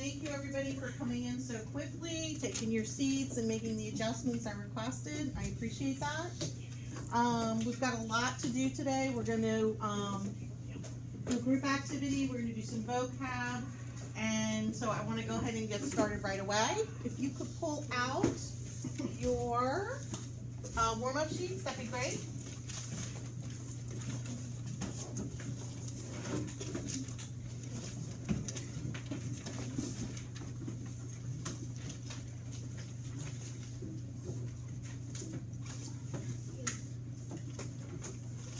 thank you everybody for coming in so quickly, taking your seats and making the adjustments I requested. I appreciate that. We've got a lot to do today. We're going to do a group activity. We're going to do some vocab. And so I want to go ahead and get started right away. If you could pull out your warm-up sheets, that'd be great.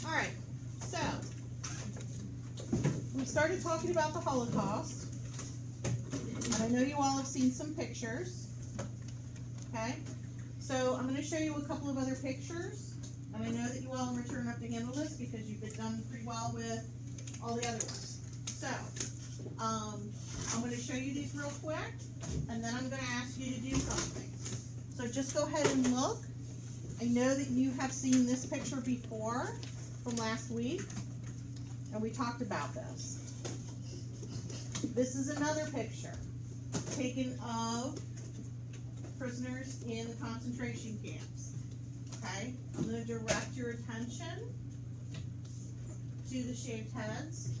All right, so we started talking about the Holocaust. And I know you all have seen some pictures, okay? So I'm going to show you a couple of other pictures, and I know that you all are mature enough to handle this because you've been done pretty well with all the other ones. So I'm going to show you these real quick, and then I'm going to ask you to do something. So just go ahead and look. I know that you have seen this picture before from last week, and we talked about this. This is another picture taken of prisoners in the concentration camps. Okay, I'm going to direct your attention to the shaved heads,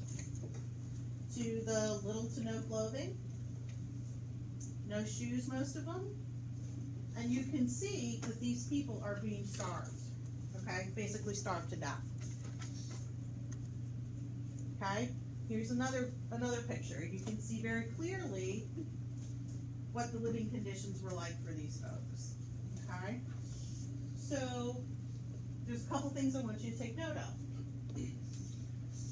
to the little to no clothing, no shoes, most of them, and you can see that these people are being starved. Okay, basically starved to death. Okay, here's another picture. You can see very clearly what the living conditions were like for these folks. Okay? So there's a couple things I want you to take note of.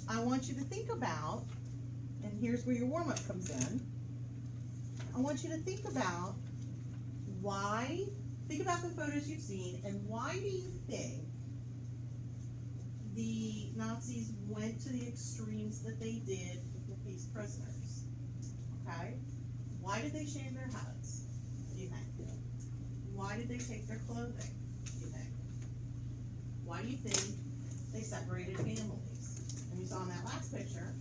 I want you to think about, and here's where your warm-up comes in, I want you to think about think about the photos you've seen, and why do you think the Nazis went to the extremes that they did with these prisoners? Okay? Why did they shave their heads, do you think? Why did they take their clothing, do you think? Why do you think they separated families? And we saw in that last picture,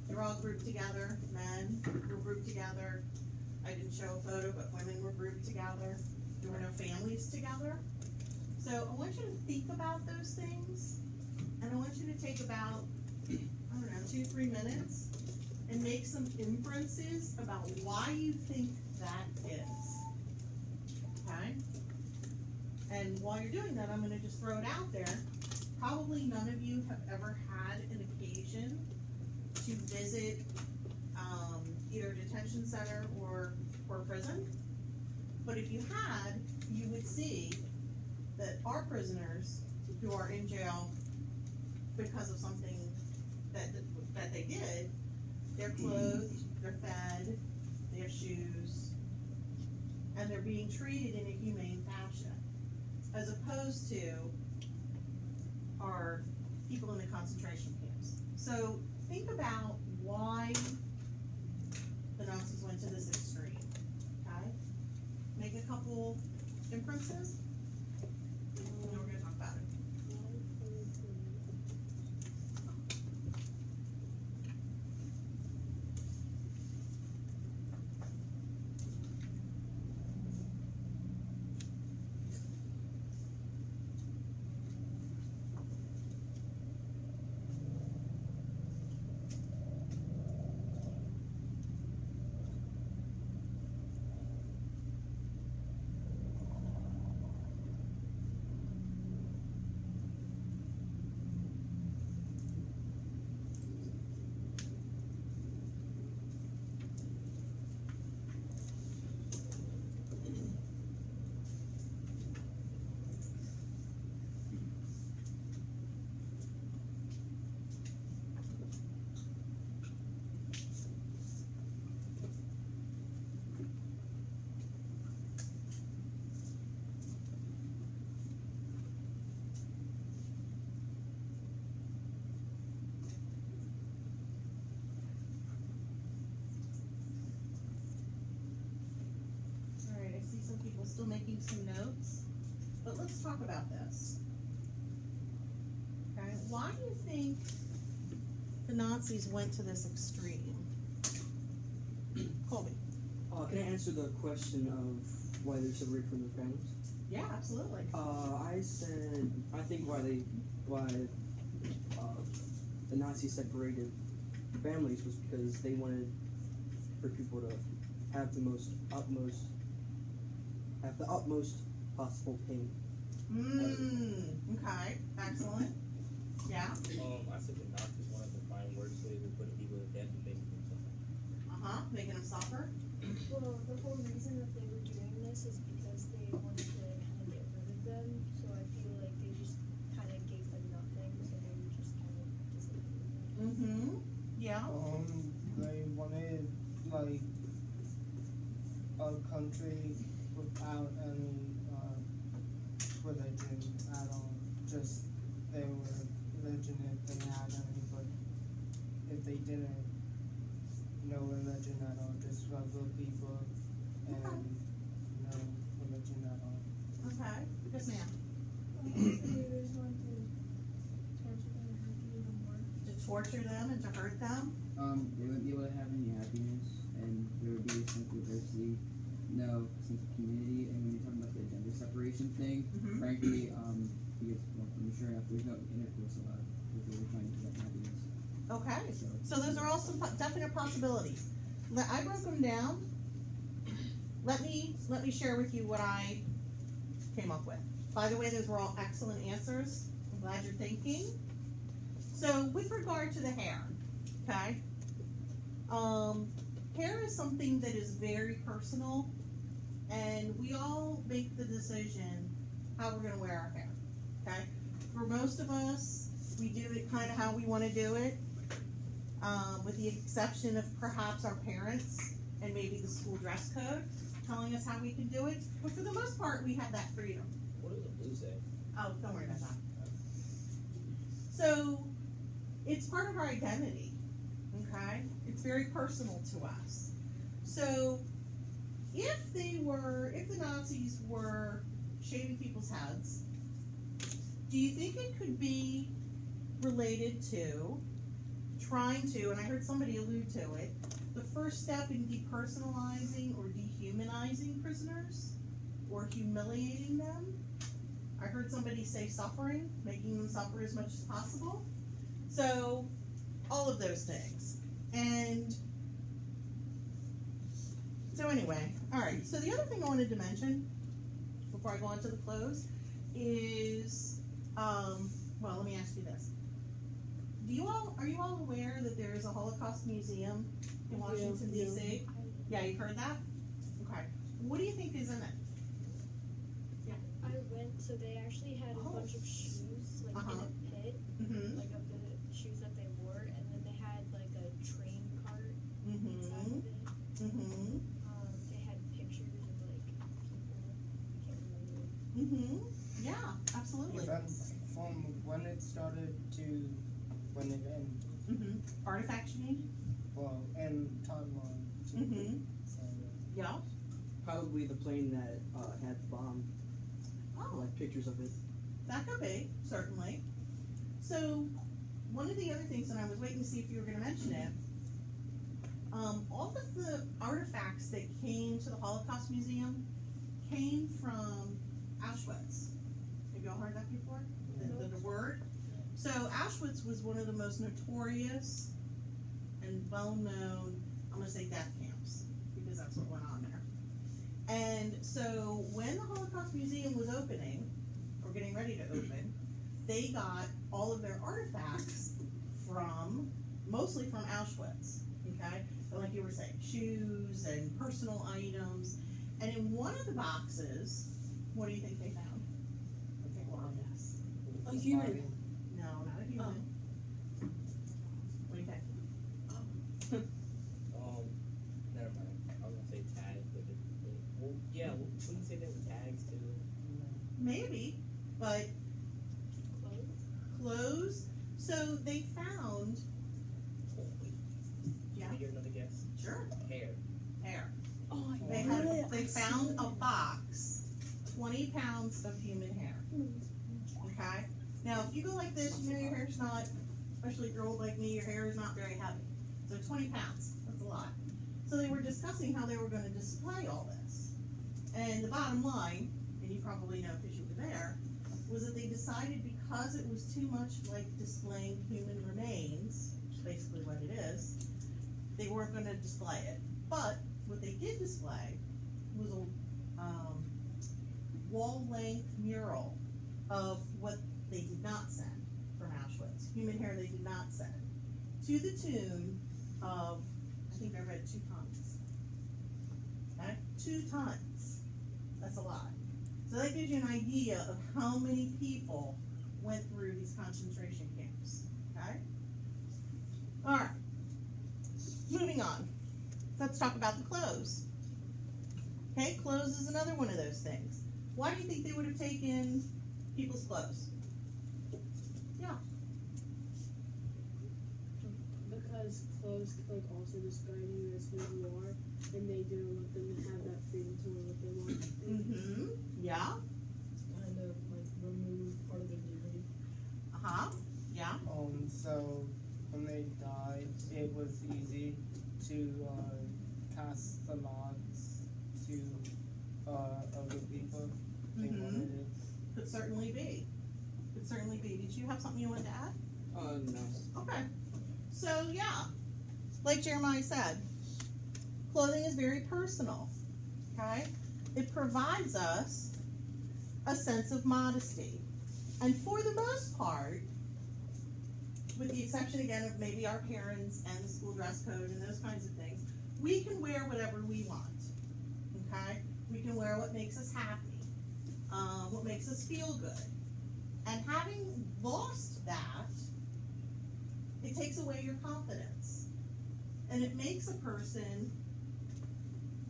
they're all grouped together. Men were grouped together. I didn't show a photo, but women were grouped together. There were no families together. So I want you to think about those things, and I want you to take about, 2-3 minutes and make some inferences about why you think that is. Okay? And while you're doing that, I'm going to just throw it out there. Probably none of you have ever had an occasion to visit either a detention center or prison. But if you had, you would see that our prisoners who are in jail because of something that they did, they're clothed, they're fed, they have shoes, and they're being treated in a humane fashion, as opposed to our people in the concentration camps. So think about why the Nazis went to this extreme, okay? Make a couple inferences, and then we're going to talk about it. Still making some notes, but let's talk about this. Okay, why do you think the Nazis went to this extreme? Can I answer the question of why they're separated from their families? Yeah, absolutely. I said I think why the Nazis separated families was because they wanted for people to have the utmost possible pain. Okay, excellent. Yeah. I said the Nazis wanted to find worse ways of putting people to death and making them suffer. Making them suffer. Well, the whole reason that they were doing this is because they wanted to kind of get rid of them. So I feel like they just kind of gave them nothing, so they were just kind of disappeared. Yeah. They wanted like a country without any religion at all. Just they were religion if they had any, but if they didn't, no religion at all. Just regular people and no religion at all. Okay. Yes, ma'am. They just wanted to torture them and hurt them even more. To torture them and to hurt them. They wouldn't be able to have any happiness, and there would be a sense of diversity, no sense of community. And when you're talking about the gender separation thing, frankly, because sure enough, there's no intercourse allowed because they were trying to get happiness. Okay. So those are all some definite possibilities. I broke them down. Let me share with you what I came up with. By the way, those were all excellent answers. I'm glad you're thinking. So with regard to the hair, okay? Hair is something that is very personal, and we all make the decision how we're going to wear our hair, okay? For most of us, we do it kind of how we want to do it, with the exception of perhaps our parents and maybe the school dress code telling us how we can do it. But for the most part, we have that freedom. What does the blue say? Oh, don't worry about that. So, it's part of our identity, okay? It's very personal to us. So, if the Nazis were shaving people's heads, do you think it could be related to trying to, and I heard somebody allude to it, the first step in depersonalizing or dehumanizing prisoners or humiliating them? I heard somebody say suffering, making them suffer as much as possible. So, all of those things. And so anyway, all right. So the other thing I wanted to mention before I go on to the close is, well, let me ask you this. Are you all aware that there is a Holocaust museum in Washington, D.C.? Yeah, you've heard that? Okay. What do you think is in it? I went, so they actually had a bunch of shoes, like in a pit, like of the shoes that they wore, and then they had like a train cart inside of it. They had pictures of like people, I can't remember. Yeah, absolutely. From when it started to when it ended. Artifacts, you mean? Well, and timeline. So, Yeah. Probably the plane that had the bomb. Oh, Like pictures of it. that could be, certainly. So, one of the other things, and I was waiting to see if you were going to mention it, all of the artifacts that came to the Holocaust Museum came from Auschwitz. Have you all heard that before? The word? So, Auschwitz was one of the most notorious and well-known, I'm going to say death camps, because that's what went on there. And so when the Holocaust Museum was opening, or getting ready to open, they got all of their artifacts mostly from Auschwitz, okay? But like you were saying, shoes and personal items. And in one of the boxes, what do you think they found? Okay, well, yes. a human. No, not a human. What do you think? Never mind. I was gonna say tags, but wouldn't you say they were tags too? Maybe, but Clothes? clothes. So they found, Can I give another guess? sure, Hair. hair. Oh, They found a box, 20 pounds of human hair. Okay? Now, if you go like this, you know your hair's not, especially if you're old like me, your hair is not very heavy. So 20 pounds, that's a lot. So they were discussing how they were going to display all this. And the bottom line, and you probably know because you were there, was that they decided because it was too much like displaying human remains, which is basically what it is, they weren't going to display it. But what they did display was a wall-length mural of what they did not send from Auschwitz. Human hair they did not send. To the tune of, I think I read 2 tons. Okay? 2 tons. That's a lot. So that gives you an idea of how many people went through these concentration camps. Okay? Alright. Moving on. Let's talk about the clothes. Okay, clothes is another one of those things. Why do you think they would have taken people's clothes? Yeah. Because clothes like also describe you as who you are, and they didn't want them to have that freedom to wear what they want. Mm-hmm. Yeah. Kind of like remove part of their dignity. Uh-huh. Yeah. So when they died, it was easy to cast the lots to other people. They Mhm. wanted it. Could certainly be. Could certainly be. Did you have something you wanted to add? No. Okay. So yeah, like Jeremiah said, clothing is very personal. Okay? It provides us a sense of modesty. And for the most part, with the exception again of maybe our parents and the school dress code and those kinds of things, we can wear whatever we want. Okay? We can wear what makes us happy, what makes us feel good. And having lost that, it takes away your confidence. And it makes a person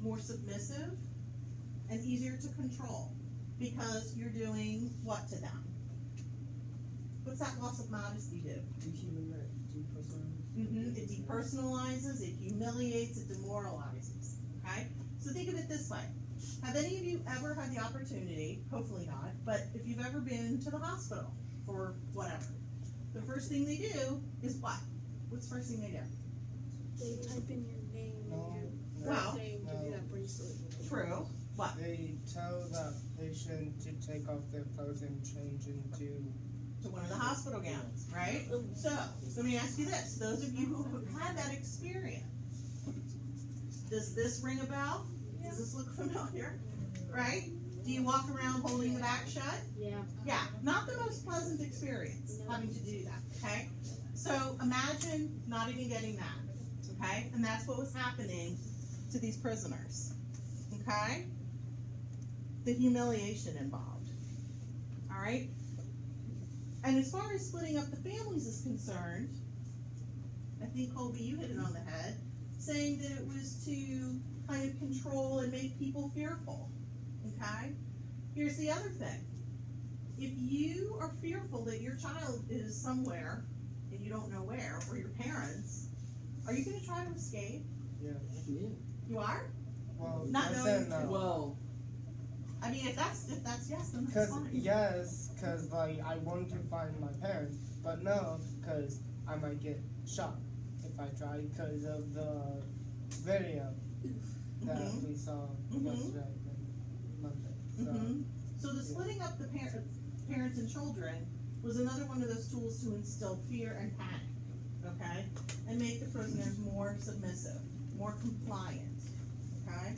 more submissive and easier to control because you're doing what to them? What's that loss of modesty do? It depersonalizes, it humiliates, it demoralizes. Okay? So think of it this way. Have any of you ever had the opportunity, hopefully not, but if you've ever been to the hospital for whatever, the first thing they do is what? What's the first thing they do? They type in your name No, and your Well, birthday and give you that bracelet. True. What? They tell that patient to take off their clothes and change into. To one of the hospital gowns, right? So, let me ask you this. Those of you who have had that experience, does this ring a bell? Does this look familiar? Right? Do you walk around holding the back shut? Yeah. Yeah, not the most pleasant experience having to do that, okay? So imagine not even getting that, okay? And that's what was happening to these prisoners, okay? The humiliation involved, all right? And as far as splitting up the families is concerned, I think, Colby, you hit it on the head, saying that it was to kind of control and make people fearful, okay? Here's the other thing. If you are fearful that your child is somewhere and you don't know where, or your parents, are you going to try to escape? Yeah. You are? Well, Not I knowing- said no. Well, I mean, if that's yes, then that's Cause fine. yes, cause like I want to find my parents, but no, cause I might get shot if I try, cause of the video that Mhm. we saw Mhm. yesterday and Monday. So Mhm. So the splitting up the parents and children was another one of those tools to instill fear and panic, okay, and make the prisoners more submissive, more compliant, okay.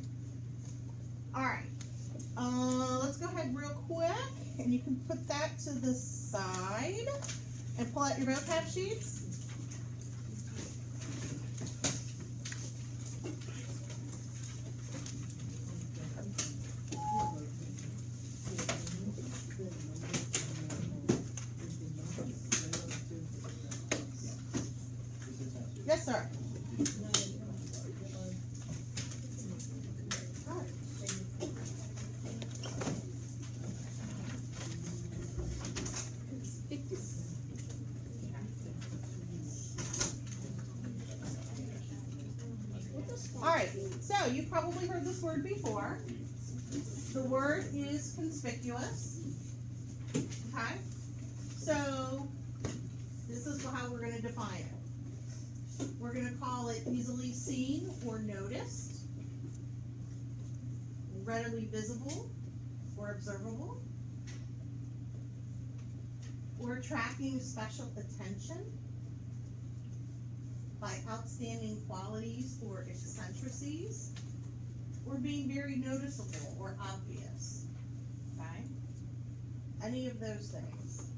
All right. Let's go ahead real quick, and you can put that to the side and pull out your vocab sheets. Yes, sir. All right, so you've probably heard this word before. The word is conspicuous. Okay? So, this is how we're going to define it. We're gonna call it easily seen or noticed, readily visible or observable, or attracting special attention by outstanding qualities or eccentricities, or being very noticeable or obvious, okay? Any of those things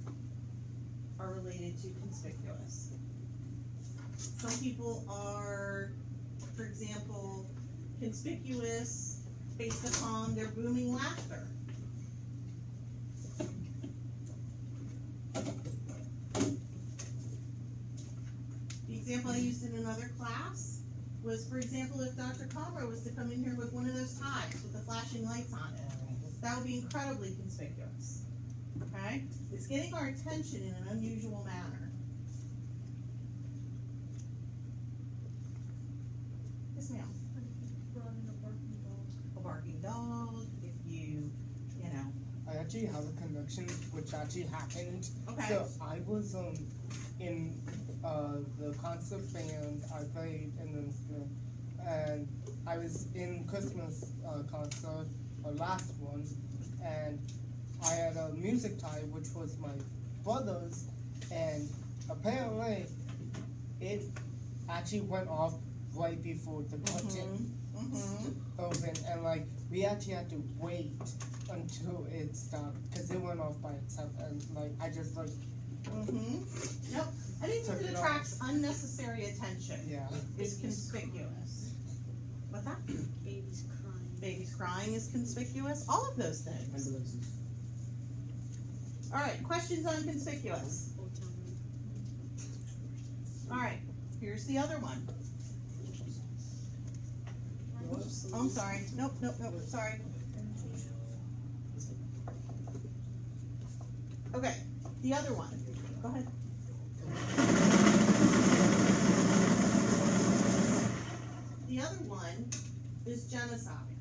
are related to conspicuous. Some people are, for example, conspicuous based upon their booming laughter. The example I used in another class was, for example, if Dr. Conroy was to come in here with one of those ties with the flashing lights on it, that would be incredibly conspicuous, okay? It's getting our attention in an unusual manner. Yes, ma'am. Running a barking dog. A barking dog, if you know. I actually have a connection which actually happened. Okay. So I was in the concert band I played in the school, and I was in Christmas concert, or last one, and I had a music tie which was my brother's, and apparently it actually went off right before the curtain opened, and like we actually had to wait until it stopped because it went off by itself, and like I just like Nope. Anything Took that it attracts unnecessary attention yeah. is conspicuous. What's that? Baby's crying. Babies crying is conspicuous. All of those things. Ambulances. All right. Questions on conspicuous. All right. Here's the other one. Oops. Oh, I'm sorry. Nope. Sorry. Okay. The other one. Go ahead. The other one is genocide.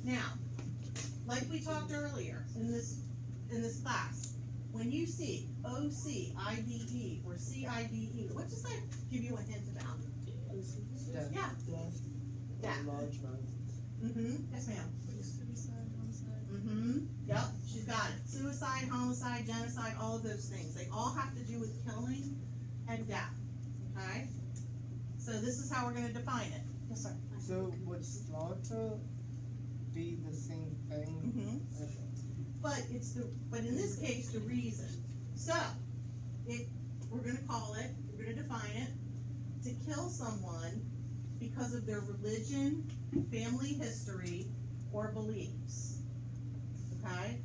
Now, like we talked earlier in this class, when you see OCIDE or CIDE, what does that give you a hint about? Yeah. Yeah. Large amount. Yes, ma'am. Suicide, homicide. Yep, she's got it. Suicide, homicide, genocide, all of those things. They all have to do with killing and death. Okay? So this is how we're going to define it. Yes, sir. So would slaughter be the same thing? But in this case, the reason. So, we're going to call it, we're going to define it, to kill someone because of their religion, family history, or beliefs. Okay?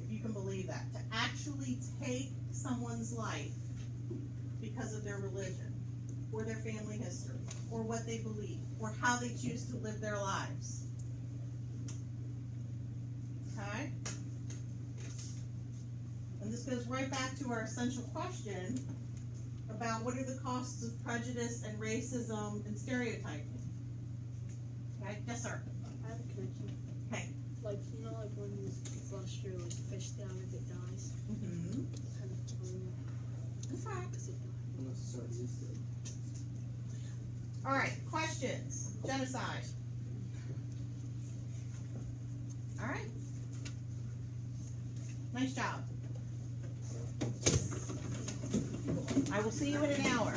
If you can believe that. To actually take someone's life because of their religion, or their family history, or what they believe, or how they choose to live their lives. Okay? And this goes right back to our essential question about what are the costs of prejudice and racism and stereotyping. Okay? Yes, sir. I have a connection. Okay. Like, you know, like when you flush your like fish down if it dies. Kind of funny. That's right. Because it died. Unless it starts existing. All right. Questions. Genocide. All right. Nice job. I will see you in an hour.